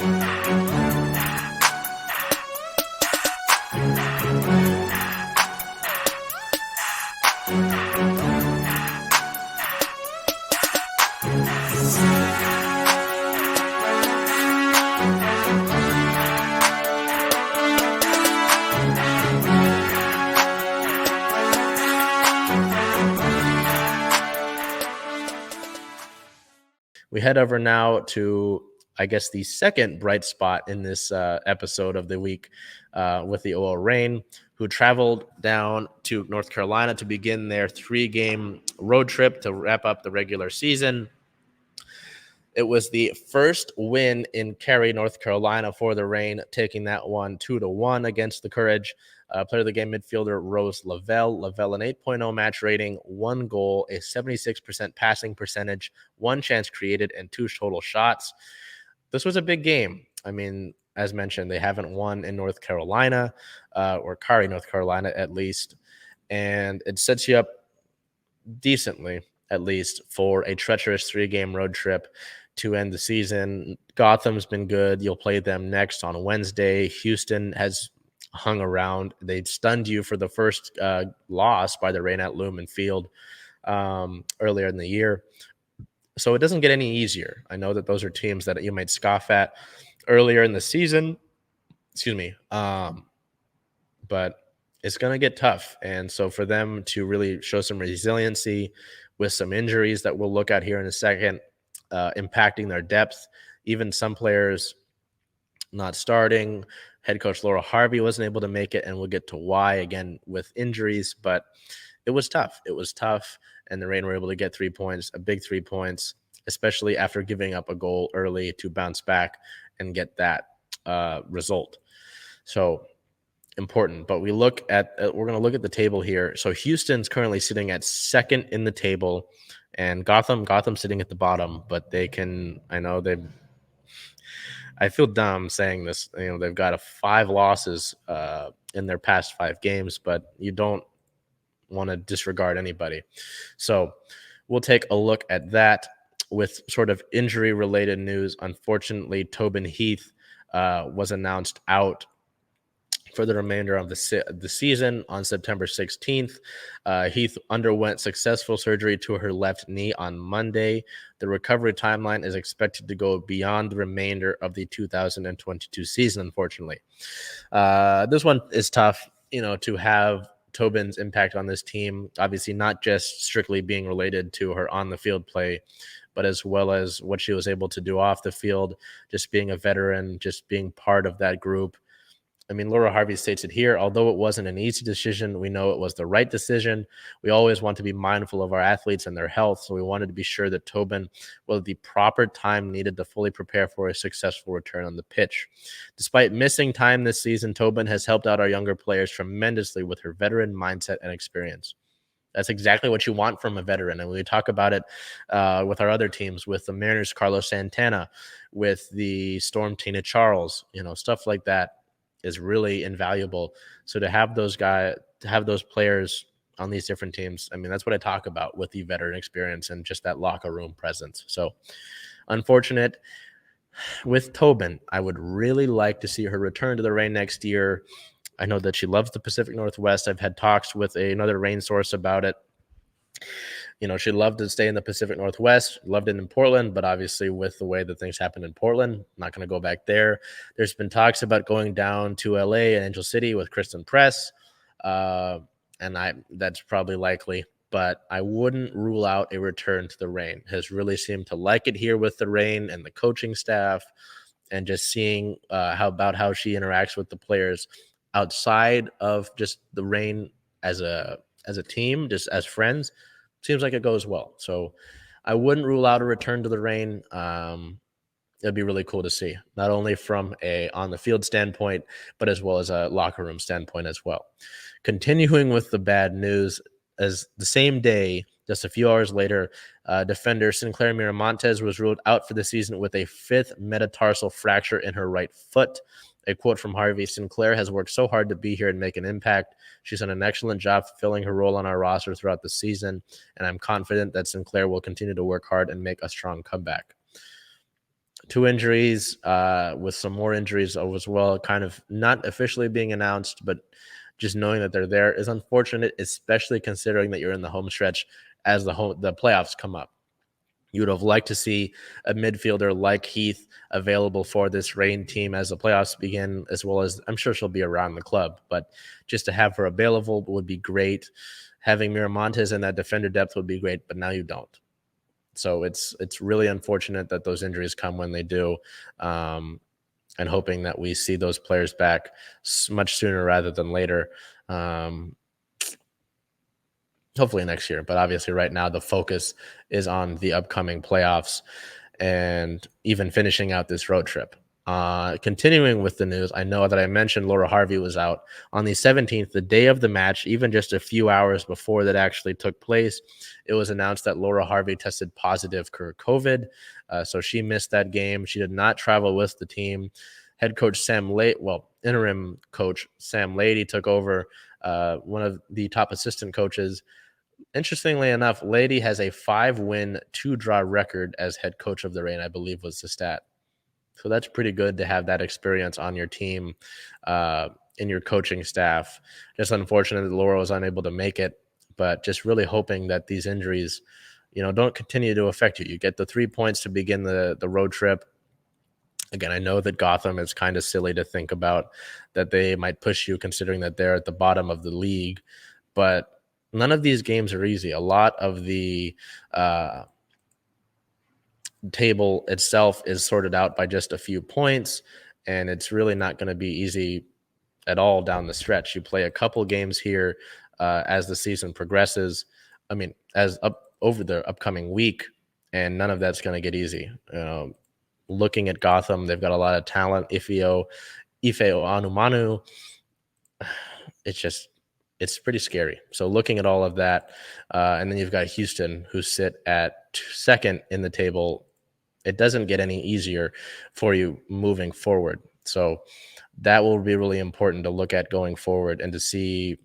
We head over now to, I guess, the second bright spot in this episode of the week with the OL Reign, who traveled down to North Carolina to begin their 3-game road trip to wrap up the regular season. It was the first win in Cary, North Carolina for the Reign, taking that one 2-1 against the Courage. Player of the game midfielder Rose Lavelle. Lavelle, an 8.0 match rating, 1 goal, a 76% passing percentage, 1 chance created, and 2 total shots. This was a big game. I mean, as mentioned, they haven't won in North Carolina, or Cary, North Carolina, at least. And it sets you up decently, at least, for a treacherous 3-game road trip to end the season. Gotham's been good. You'll play them next on Wednesday. Houston has hung around. They stunned you for the first loss by the Reign at Lumen Field earlier in the year. So it doesn't get any easier. I know that those are teams that you might scoff at earlier in the season. But it's going to get tough. And so for them to really show some resiliency with some injuries that we'll look at here in a second, impacting their depth, even some players not starting. Head coach Laura Harvey wasn't able to make it, and we'll get to why again with injuries, but it was tough. It was tough, and the Reign were able to get 3 points, a big 3 points, especially after giving up a goal early to bounce back and get that result. So important. But we're going to look at the table here. So Houston's currently sitting at second in the table, and Gotham's sitting at the bottom, but I feel dumb saying this. They've got 5 losses in their past 5 games, but you don't want to disregard anybody. So we'll take a look at that with sort of injury-related news. Unfortunately, Tobin Heath was announced out for the remainder of the season on September 16th. Heath underwent successful surgery to her left knee on Monday. The recovery timeline is expected to go beyond the remainder of the 2022 season, unfortunately. This one is tough, to have Tobin's impact on this team, obviously not just strictly being related to her on-the-field play, but as well as what she was able to do off the field, just being a veteran, just being part of that group. I mean, Laura Harvey states it here. Although it wasn't an easy decision, we know it was the right decision. We always want to be mindful of our athletes and their health, so we wanted to be sure that Tobin will have the proper time needed to fully prepare for a successful return on the pitch. Despite missing time this season, Tobin has helped out our younger players tremendously with her veteran mindset and experience. That's exactly what you want from a veteran. And we talk about it with our other teams, with the Mariners, Carlos Santana, with the Storm, Tina Charles, stuff like that is really invaluable. So to have those players on these different teams, I mean, that's what I talk about with the veteran experience and just that locker room presence. So unfortunate with Tobin. I would really like to see her return to the Reign next year. I know that she loves the Pacific Northwest. I've had talks with another Reign source about it. She loved to stay in the Pacific Northwest, loved it in Portland, but obviously with the way that things happened in Portland, not going to go back there. There's been talks about going down to LA and Angel City with Kristen Press, and that's probably likely, but I wouldn't rule out a return to the Reign. Has really seemed to like it here with the Reign and the coaching staff, and just seeing how she interacts with the players outside of just the Reign as a team, just as friends. Seems like it goes well. So I wouldn't rule out a return to the Reign. It'd be really cool to see, not only from a on-the-field standpoint, but as well as a locker room standpoint as well. Continuing with the bad news, as the same day, just a few hours later, defender Sinclaire Miramontez was ruled out for the season with a 5th metatarsal fracture in her right foot. A quote from Harvey: "Sinclaire has worked so hard to be here and make an impact. She's done an excellent job fulfilling her role on our roster throughout the season, and I'm confident that Sinclaire will continue to work hard and make a strong comeback." 2 injuries, with some more injuries as well, kind of not officially being announced, but just knowing that they're there is unfortunate, especially considering that you're in the home stretch as the playoffs come up. You would have liked to see a midfielder like Heath available for this Reign team as the playoffs begin, as well as I'm sure she'll be around the club. But just to have her available would be great. Having Miramontez in that defender depth would be great, but now you don't. So it's really unfortunate that those injuries come when they do, and hoping that we see those players back much sooner rather than later. Hopefully next year, but obviously right now the focus is on the upcoming playoffs and even finishing out this road trip. Continuing with the news, I know that I mentioned Laura Harvey was out on the 17th, the day of the match, even just a few hours before that actually took place. It was announced that Laura Harvey tested positive for COVID, so she missed that game. She did not travel with the team. Head coach interim coach Sam Lady took over, one of the top assistant coaches. Interestingly enough, Lady has a 5-win, 2-draw record as head coach of the Reign, I believe was the stat. So that's pretty good to have that experience on your team, in your coaching staff. Just unfortunate that Laura was unable to make it, but just really hoping that these injuries, don't continue to affect you. You get the 3 points to begin the road trip. Again, I know that Gotham is kind of silly to think about that they might push you considering that they're at the bottom of the league, but none of these games are easy. A lot of the table itself is sorted out by just a few points, and it's really not going to be easy at all down the stretch. You play a couple games here as the season progresses. I mean, over the upcoming week, and none of that's going to get easy. Looking at Gotham, they've got a lot of talent. Ife Anumanu, it's pretty scary. So looking at all of that, and then you've got Houston, who sit at second in the table. It doesn't get any easier for you moving forward. So that will be really important to look at going forward and to see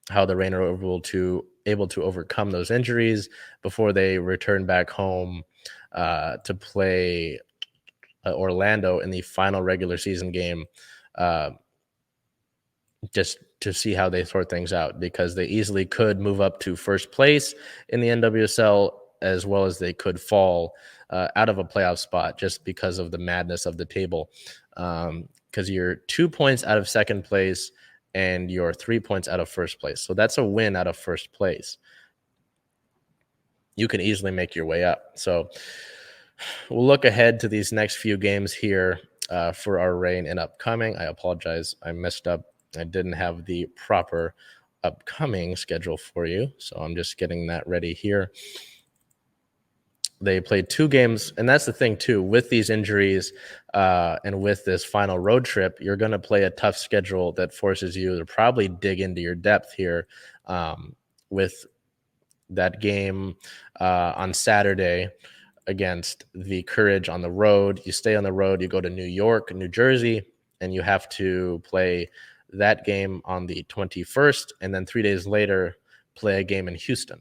how the Reign are able to overcome those injuries before they return back home to play Orlando in the final regular season game, just to see how they sort things out, because they easily could move up to first place in the NWSL, as well as they could fall out of a playoff spot just because of the madness of the table. Because you're 2 points out of second place and you're 3 points out of first place. So that's a win out of first place. You can easily make your way up. So we'll look ahead to these next few games here for our Reign and upcoming. I apologize. I messed up. I didn't have the proper upcoming schedule for you, so I'm just getting that ready here. They played 2 games, and that's the thing too. With these injuries and with this final road trip, you're going to play a tough schedule that forces you to probably dig into your depth here. With that game on Saturday against the Courage on the road, you stay on the road, you go to New York, New Jersey, and you have to play that game on the 21st, and then 3 days later play a game in Houston.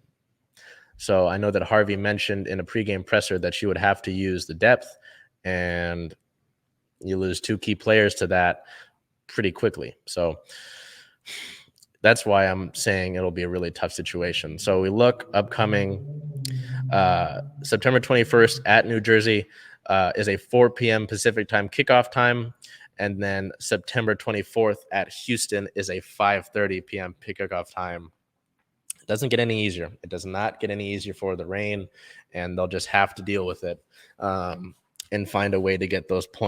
So I know that Harvey mentioned in a pregame presser that she would have to use the depth, and you lose 2 key players to that pretty quickly. So that's why I'm saying it'll be a really tough situation. So we look upcoming September 21st at New Jersey is a 4 p.m. Pacific time kickoff time. And then September 24th at Houston is a 5:30 p.m. kickoff time. It doesn't get any easier. It does not get any easier for the Reign, and they'll just have to deal with it and find a way to get those points.